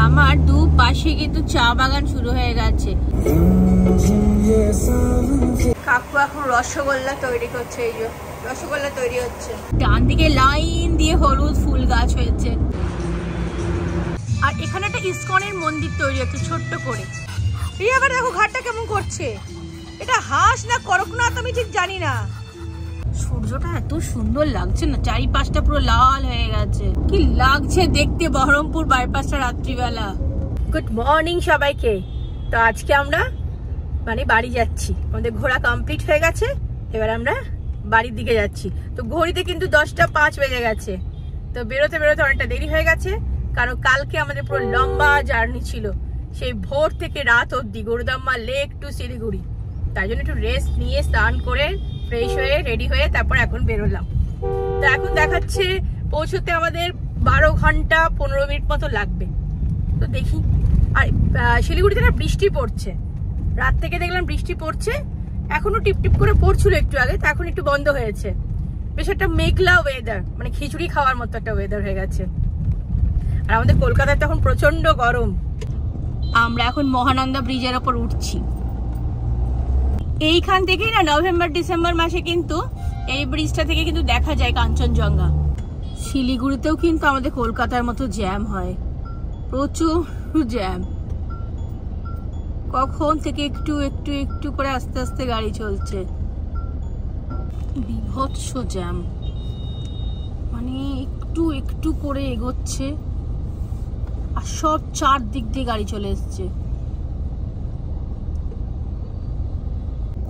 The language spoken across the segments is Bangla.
আমার দু পাশে কিন্তু চা বাগান শুরু হয়ে গেছে। কাকু এখন রসগোল্লা তৈরি করছে, এই যে রসগোল্লা তৈরি হচ্ছে। ডান দিকে লাইন দিয়ে হলুদ ফুল গাছ হয়েছে, আর এখানে একটা ইসকনের মন্দির তৈরি হচ্ছে ছোট্ট করে। এই আবার দেখো ঘাটটা কেমন করছে, এটা হাঁস না করকনাথ আমি ঠিক জানি না। সূর্যটা এত সুন্দর লাগছে না, চারিপাশটা পুরো লাল হয়ে গেছে, কি লাগছে দেখতে বহরমপুর বাইপাসটা রাত্রিবেলা। গুড মর্নিং সবাইকে। তো আজকে আমরা বাড়ি যাচ্ছি, আমাদের ঘোরা কমপ্লিট হয়ে গেছে, এবার আমরা বাড়ির দিকে যাচ্ছি। তো ঘড়িতে কিন্তু 10:05 বেজে গেছে, তো বেরোতে বেরোতে অনেকটা দেরি হয়ে গেছে, কারণ কালকে আমাদের পুরো লম্বা জার্নি ছিল, সেই ভোর থেকে রাত অব্দি গুরুদাম্মা লেক টু শিলিগুড়ি। তাই জন্য একটু রেস্ট নিয়ে স্নান করে ফ্রেশ হয়ে রেডি হয়ে তারপর এখন বেরোলাম। তো এখন দেখাচ্ছে পৌঁছতে আমাদের 12 ঘন্টা 15 মিনিট মতো লাগবে। তো দেখি। আর শিলিগুড়িতে না বৃষ্টি পড়ছে, রাত থেকে দেখলাম বৃষ্টি পড়ছে, এখনো টিপ টিপ করে পড়ছিল একটু আগে, তো এখন একটু বন্ধ হয়েছে। বেশ একটা মেঘলা ওয়েদার, মানে খিচুড়ি খাওয়ার মতো একটা ওয়েদার হয়ে গেছে। আর আমাদের কলকাতায় তখন প্রচন্ড গরম। আমরা এখন মহানন্দা ব্রিজের ওপর উঠছি। এইখান থেকেই না নভেম্বর ডিসেম্বর মাসে কিন্তু এই ব্রিজটা থেকে কিন্তু দেখা যায় কাঞ্চনজঙ্ঘা। শিলিগুড়িতেও কিন্তু আমাদের কলকাতার মতো জ্যাম হয়, প্রচুর জ্যাম। কখন থেকে একটু একটু একটু করে আস্তে আস্তে গাড়ি চলছে, বিভৎস জ্যাম, মানে একটু একটু করে এগোচ্ছে, আর সব চার দিক দিয়ে গাড়ি চলে এসছে।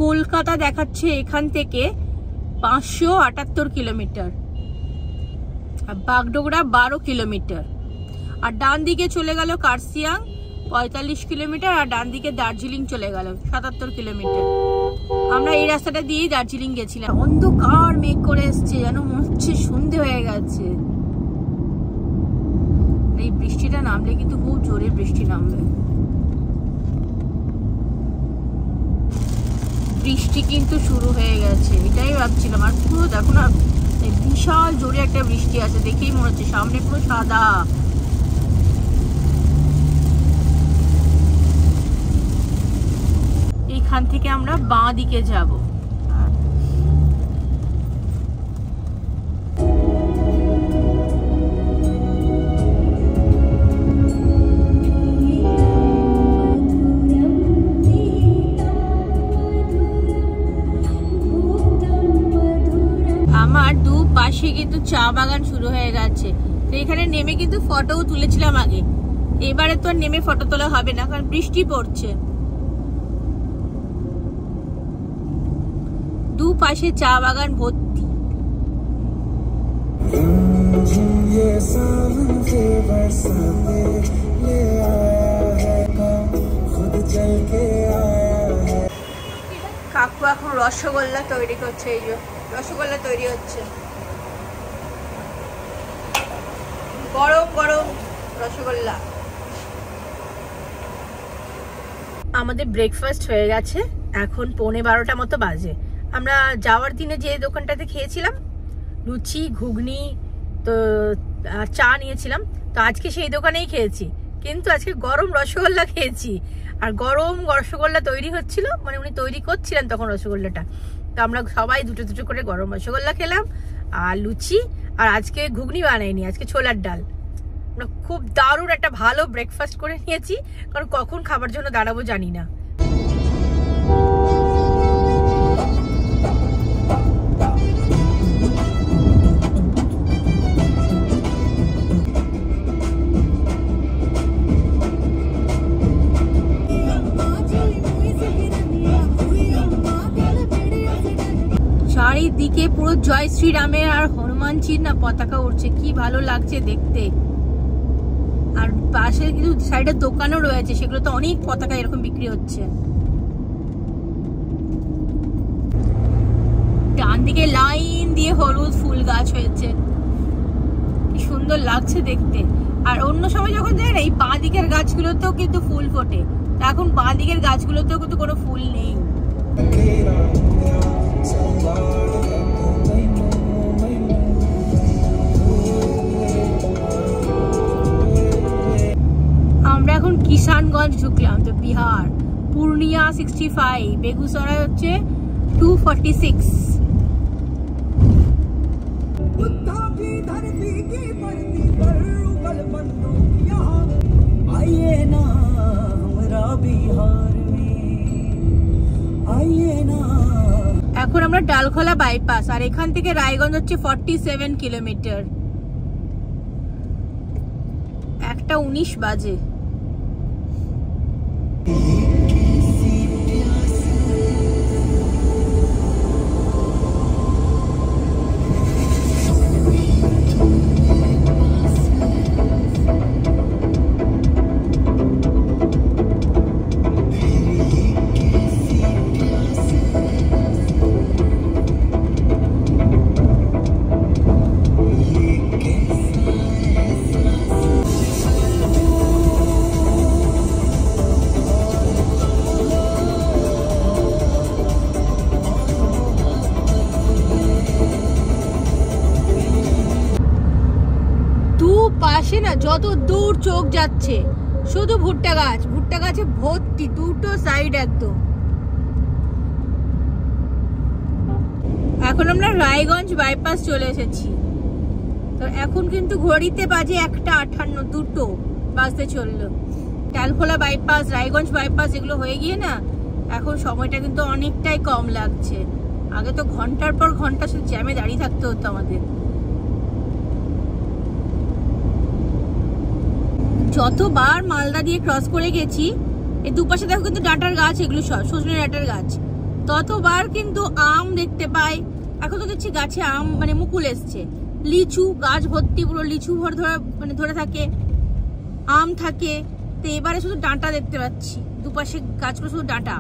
কলকাতা দেখাচ্ছে এখান থেকে 578 কিলোমিটার, আর বাগডোগরা 12 কিলোমিটার, আর ডান দিকে চলে গেল কার্সিয়াং 45 কিলোমিটার, আর ডান দিকে দার্জিলিং চলে গেল 77 কিলোমিটার। আমরা এই রাস্তাটা দিয়েই দার্জিলিং গেছিলাম। অন্ধকার মেঘ করে এসছে, যেন মনে হচ্ছে সন্ধে হয়ে গেছে। এই বৃষ্টিটা নামলে কিন্তু খুব জোরে বৃষ্টি নামবে। বৃষ্টি কিন্তু শুরু হয়ে গেছে, এটাই ভাবছিলাম। আর পুরো দেখো না, বিশাল জোরে একটা বৃষ্টি আছে, দেখেই মনে হচ্ছে সামনে পুরো সাদা। এইখান থেকে আমরা বাঁ দিকে যাব। আমার দু পাশে কিন্তু চা বাগান শুরু হয়ে গেছে। তো এখানে নেমে কিন্তু ফটোও তুলেছিলাম আগে, এবারে তো আর নেমে ফটো তোলা হবে না, কারণ বৃষ্টি পড়ছে। দু পাশে চা বাগান ভর্তি। কাকু এখন রসগোল্লা তৈরি করছে, এই যে রসগোল্লা তৈরি হচ্ছে, গরম গরম রসগোল্লা। আমাদের ব্রেকফাস্ট হয়ে গেছে, এখন 11:15 মতো বাজে। আমরা যাওয়ার দিনে যে দোকানটাতে খেয়েছিলাম লুচি ঘুগনি তো আর চা নিয়েছিলাম, তো আজকে সেই দোকানেই খেয়েছি, কিন্তু আজকে গরম রসগোল্লা খেয়েছি। আর গরম রসগোল্লা তৈরি হচ্ছিল, মানে উনি তৈরি করছিলেন তখন রসগোল্লাটা, তো আমরা সবাই দুটো দুটো করে গরম রসগোল্লা খেলাম আর লুচি, আর আজকে ঘুগনি বানাইনি, আজকে ছোলার ডাল। আমরা খুব দারুণ একটা ভালো ব্রেকফাস্ট করে নিয়েছি, কারণ কখন খাবার জন্য দাঁড়াবো জানি না। চারিদিকে পুরো জয় শ্রীরামের আর হনুমানজির না পতাকা উঠছে, কি ভালো লাগছে দেখতে। আর পাশে কিন্তু সাইডে দোকানও রয়েছে, সেগুলো তো অনেক পতাকা এরকম বিক্রি হচ্ছে। ডান দিকে লাইন দিয়ে হলুদ ফুল গাছ হয়েছে, কি সুন্দর লাগছে দেখতে। আর অন্য সময় যখন যাই না, এই বাঁ দিকের গাছগুলোতেও কিন্তু ফুল ফোটে, এখন বাঁ দিকের গাছগুলোতেও কিন্তু কোনো ফুল নেই। কিষানগঞ্জ ঢুকলাম তো বিহার। পূর্ণিয়া 65, বেগুসরাই হচ্ছে 246। এখন আমরা ডালখোলা বাইপাস, আর এখান থেকে রায়গঞ্জ হচ্ছে 47 কিলোমিটার। 1:19 বাজে। পাশে না যত দূর চোখ যাচ্ছে শুধু ভুট্টা গাছ, ভুট্টা গাছে ভর্তি, দুটো সাইড একদম। এখন আমরা রায়গঞ্জ বাইপাস চলে এসেছি। তো এখন কিন্তু ঘড়িতে বাজে 1:58, দুটো বাজতে চললো। ডালখোলা বাইপাস, রায়গঞ্জ বাইপাস এগুলো হয়ে গিয়ে না এখন সময়টা কিন্তু অনেকটাই কম লাগছে। আগে তো ঘন্টার পর ঘন্টা শুধু জ্যামে দাঁড়িয়ে থাকতে হতো আমাদের। যতবার মালদা দিয়ে ক্রস করে গেছি, এই দুপাশে দেখো কিন্তু ডাঁটার গাছ, এগুলো সব সজনে ডাঁটার গাছ। ততবার কিন্তু আম দেখতে পাই। এখন তো দেখছি গাছে আম মানে মুকুল এসছে। লিচু গাছ ভর্তি, পুরো লিচু ধরে থাকে, আম থাকে। তো এবারে শুধু ডাঁটা দেখতে পাচ্ছি, দুপাশে গাছগুলো শুধু ডাঁটা।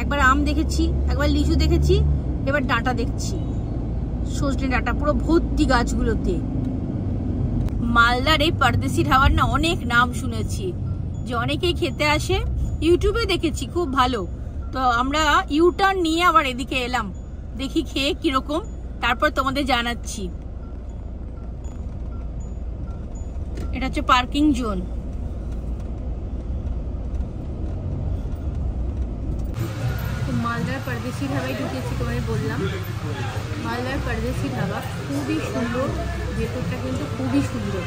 একবার আম দেখেছি, একবার লিচু দেখেছি, এবার ডাঁটা দেখছি, সজনে ডাঁটা পুরো ভর্তি গাছগুলোতে। মালদার এই পরদেশি ধাবার না অনেক নাম শুনেছি, যে অনেকেই খেতে আসে, ইউটিউবে দেখেছি খুব ভালো। তো আমরা ইউটার্ন নিয়ে আবার এদিকে এলাম, দেখি খেয়ে কিরকম, তারপর তোমাদের জানাচ্ছি। এটা হচ্ছে পার্কিং জোন। মালদার পরদেশি ধাবায় ঢুকেছি, তোমায় বললাম। মালদার পরদেশি ধাবা খুবই সুন্দর, ভেতরটা কিন্তু খুবই সুন্দর।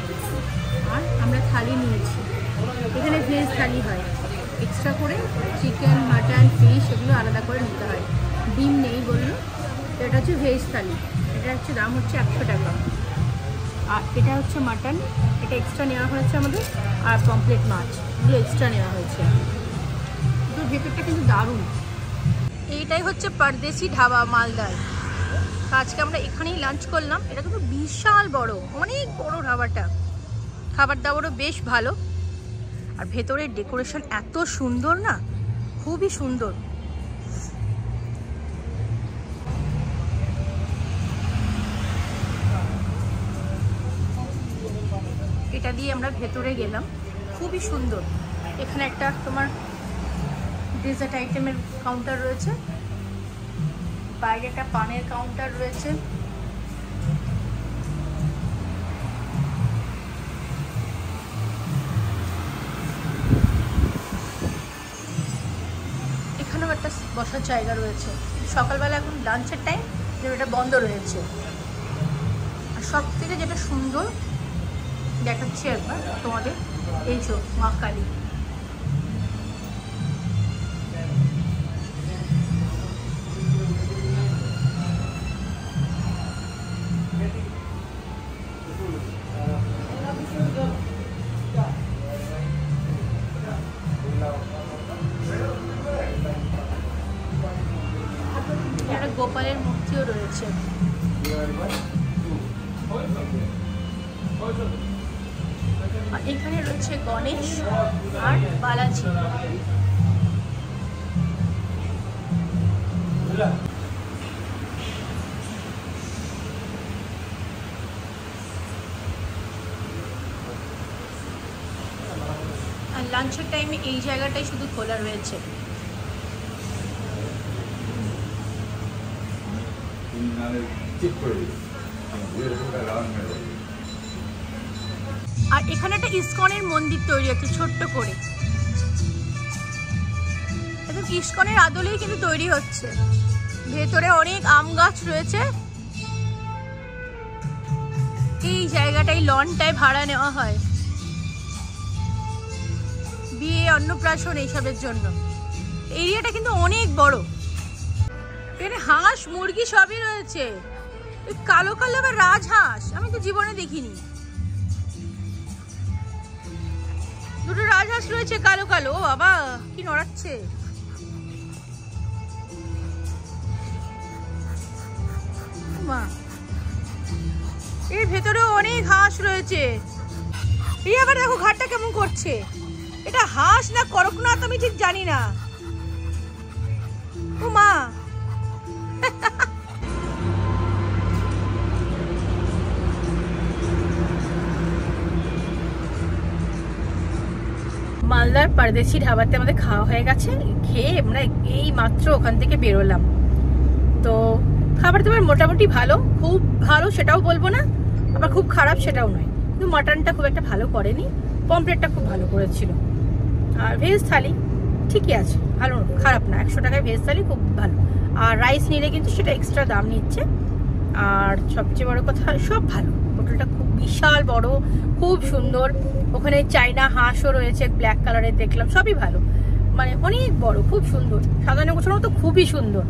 আর আমরা থালি নিয়েছি, এখানে ভেজ থালি হয়, এক্সট্রা করে চিকেন, মাটন, ফিশ এগুলো আলাদা করে নিতে হয়। ডিম নেই বললো। তো এটা হচ্ছে ভেজ থালি, এটা হচ্ছে দাম হচ্ছে 100 টাকা। আর এটা হচ্ছে মাটন, এটা এক্সট্রা নেওয়া হয়েছে আমাদের। আর পমফ্রেট মাছ এগুলো এক্সট্রা নেওয়া হয়েছে। তো ভেতরটা কিন্তু দারুণ। এইটাই হচ্ছে পরদেশি ধাবা মালদার। আজকে আমরা এখানেই লাঞ্চ করলাম। এটা কিন্তু বিশাল বড়, অনেক বড় ধাবাটা। খাবার দাবারও বেশ ভালো, আর ভেতরের ডেকোরেশন এত সুন্দর না, খুবই সুন্দর। এটা দিয়ে আমরা ভেতরে গেলাম, খুবই সুন্দর। এখানে একটা তোমার ডেজার্ট আইটেমের কাউন্টার রয়েছে, বাইরে একটা পানের কাউন্টার রয়েছে। এখানেও একটা বসার জায়গা রয়েছে। সকালবেলা এখন লাঞ্চের টাইম, যেটা বন্ধ রয়েছে। আর সব থেকে যেটা সুন্দর দেখাচ্ছি একবার তোমাদের, এই যে মা কালী। একটা গোপালের মূর্তিও রয়েছে। আর এখানে রয়েছে গণেশ আর বালাজি। আর লাঞ্চের টাইমে এই জায়গাটাই শুধু খোলা রয়েছে। আর এখানে একটা ইসকনের মন্দির তৈরি হচ্ছে ছোট্ট করে, ইসকনের আদলেই কিন্তু তৈরি হচ্ছে। ভেতরে অনেক আম গাছ রয়েছে। এই জায়গাটাই লনটায় ভাড়া নেওয়া হয় বিয়ে, অন্নপ্রাশন এইসবের জন্য। এরিয়াটা কিন্তু অনেক বড়। এখানে হাঁস মুরগি সবই রয়েছে। কালো কালো আবার রাজহাঁস আমি তো জীবনে দেখিনি। দুটো রাজহাঁস রয়েছে কালো কালো। ও বাবা, কি নড়াচ্ছে। এর ভেতরে অনেক হাঁস রয়েছে। এই আবার দেখো ঘাটটা কেমন করছে। এটা হাঁস না করকনাথ আমি ঠিক জানি না। ও মা, মালদার পারদেশি ধাবাতে আমাদের খাওয়া হয়ে গেছে। খেয়ে আমরা এই মাত্র ওখান থেকে বেরোলাম। তো খাবার দাবার মোটামুটি ভালো, খুব ভালো সেটাও বলবো না, আবার খুব খারাপ সেটাও নয়। কিন্তু মাটনটা খুব একটা ভালো করেনি, পমফ্রেটটা খুব ভালো করেছিল। আর ভেজ থালি ঠিকই আছে, ভালো খারাপ না। 100 টাকায় ভেজ থালি খুব ভালো। আর রাইস নিলে কিন্তু সেটা এক্সট্রা দাম নিচ্ছে। আর সবচেয়ে বড় কথা সব ভালো। হোটেলটা খুব বিশাল বড়, খুব সুন্দর। ওখানে চাইনা হাঁসও রয়েছে, ব্ল্যাক কালারের দেখলাম, সবই ভালো। মানে অনেক বড়, খুব সুন্দর, সাজানো গোছানো তো খুবই সুন্দর।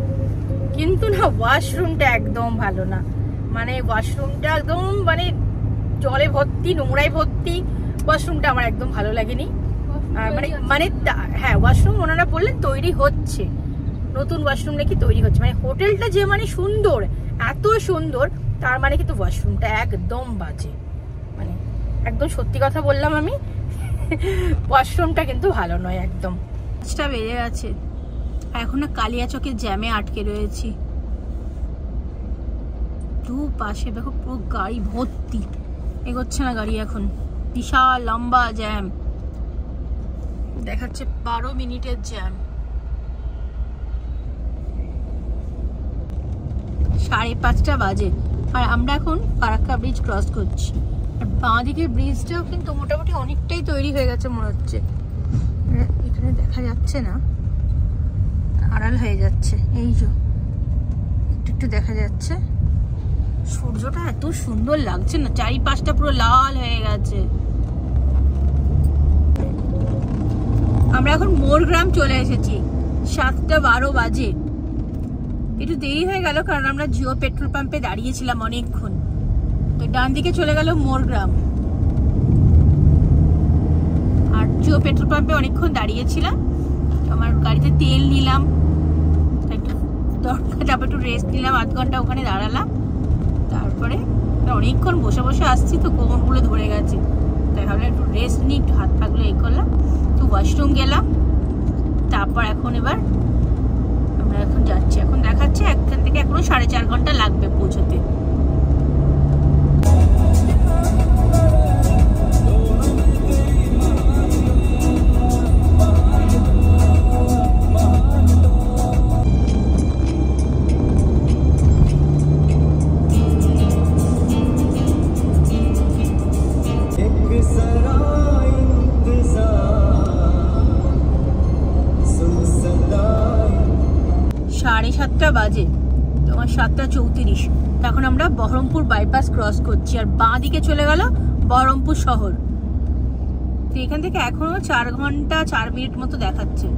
কিন্তু না, ওয়াশরুমটা একদম ভালো না। মানে ওয়াশরুমটা একদম মানে জলে ভর্তি, নোংরায় ভর্তি। ওয়াশরুমটা আমার একদম ভালো লাগেনি। মানে হ্যাঁ, ওয়াশরুম ওনারা বললেন তৈরি হচ্ছে, নতুন ওয়াশরুম নাকি তৈরি হচ্ছে। মানে হোটেলটা যে মানে সুন্দর, এত সুন্দর, তার মানে কিন্তু ওয়াশরুমটা একদম বাজে। মানে একদম সত্যি কথা বললাম আমি, ওয়াশরুমটা কিন্তু ভালো নয় একদম। কাজটা বেড়ে গেছে। এখন না কালিয়াচকের জ্যামে আটকে রয়েছি। দু পাশে দেখো পুরো গাড়ি ভর্তি, এগোচ্ছে না গাড়ি এখন। বিশাল লম্বা জ্যাম দেখাচ্ছে, 12 মিনিটের জ্যাম। 5:30 বাজে আর আমরা এখন ফারাক্কা ব্রিজ ক্রস করছি। আর বাঁ দিকের ব্রিজটাও কিন্তু মোটামুটি অনেকটাই তৈরি হয়ে গেছে মনে হচ্ছে। এখানে দেখা যাচ্ছে না, আড়াল হয়ে যাচ্ছে। এই যে একটু একটু দেখা যাচ্ছে। সূর্যটা এত সুন্দর লাগছে না, চারিপাশটা পুরো লাল হয়ে গেছে। আমরা এখন মোরগ্রাম চলে এসেছি। 7:12 বাজে। একটু দেরি হয়ে গেল কারণ আমরা জিও পেট্রোল পাম্পে দাঁড়িয়েছিলাম অনেকক্ষণ। তো ডান দিকে চলে গেল মোরগ্রাম। আর জিও পেট্রোল পাম্পে অনেকক্ষণ দাঁড়িয়েছিলাম। আমার গাড়িতে তেল নিলাম, একটু দরকার, তারপর একটু রেস্ট নিলাম, 8 ঘন্টা ওখানে দাঁড়ালাম। তারপরে অনেকক্ষণ বসে বসে আসছি তো কোমরগুলো ধরে গেছে, তাই ভাবলাম একটু রেস্ট নিই, একটু হাত পাগুলো এই করলাম, একটু ওয়াশরুম গেলাম। তারপর এখন এবার আমরা এখন যাচ্ছি। এখন দেখাচ্ছে এখান থেকে এখনো 4.5 ঘন্টা লাগবে পৌঁছতে। বাজে তোমার 7:34। তখন আমরা বহরমপুর বাইপাস ক্রস করছি আর বাঁ দিকে চলে গেল বহরমপুর শহর। তো এখান থেকে এখনো 4 ঘন্টা 4 মিনিট মতো দেখাচ্ছে।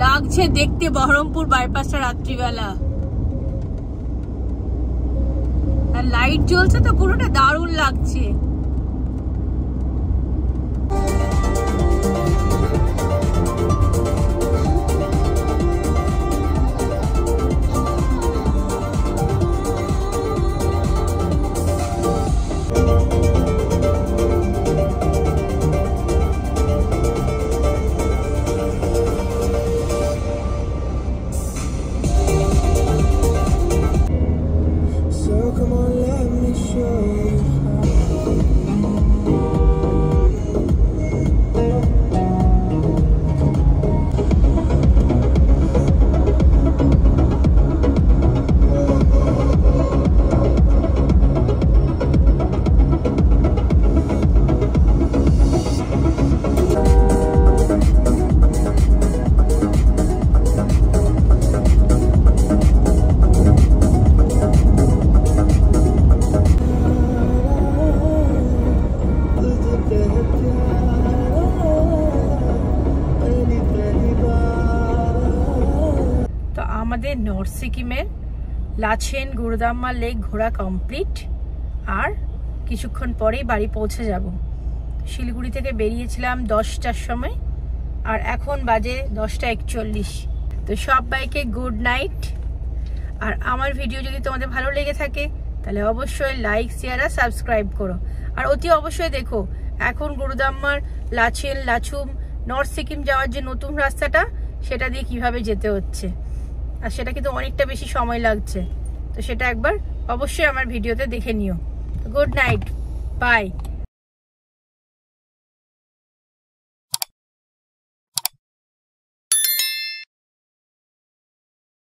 লাগছে দেখতে বহরমপুর বাইপাসটা রাত্রিবেলা, আর লাইট জ্বলছে তো পুরোটা দারুণ লাগছে। আমাদের নর্থ সিকিমের লাচেন গুরুদাম্মা লেক ঘোরা কমপ্লিট, আর কিছুক্ষণ পরেই বাড়ি পৌঁছে যাব। শিলিগুড়ি থেকে বেরিয়েছিলাম 10টার সময়, আর এখন বাজে 10:41। তো সবাইকে গুড নাইট। আর আমার ভিডিও যদি তোমাদের ভালো লেগে থাকে তাহলে অবশ্যই লাইক, শেয়ার আর সাবস্ক্রাইব করো। আর অতি অবশ্যই দেখো এখন গুরুদাম্মার লাচেন লাচুম নর্থ সিকিম যাওয়ার যে নতুন রাস্তাটা, সেটা দিয়ে কিভাবে যেতে হচ্ছে, আর সেটা কিন্তু অনেকটা বেশি সময় লাগছে। তো সেটা একবার অবশ্যই আমার ভিডিওতে দেখে নিও। Good night, by.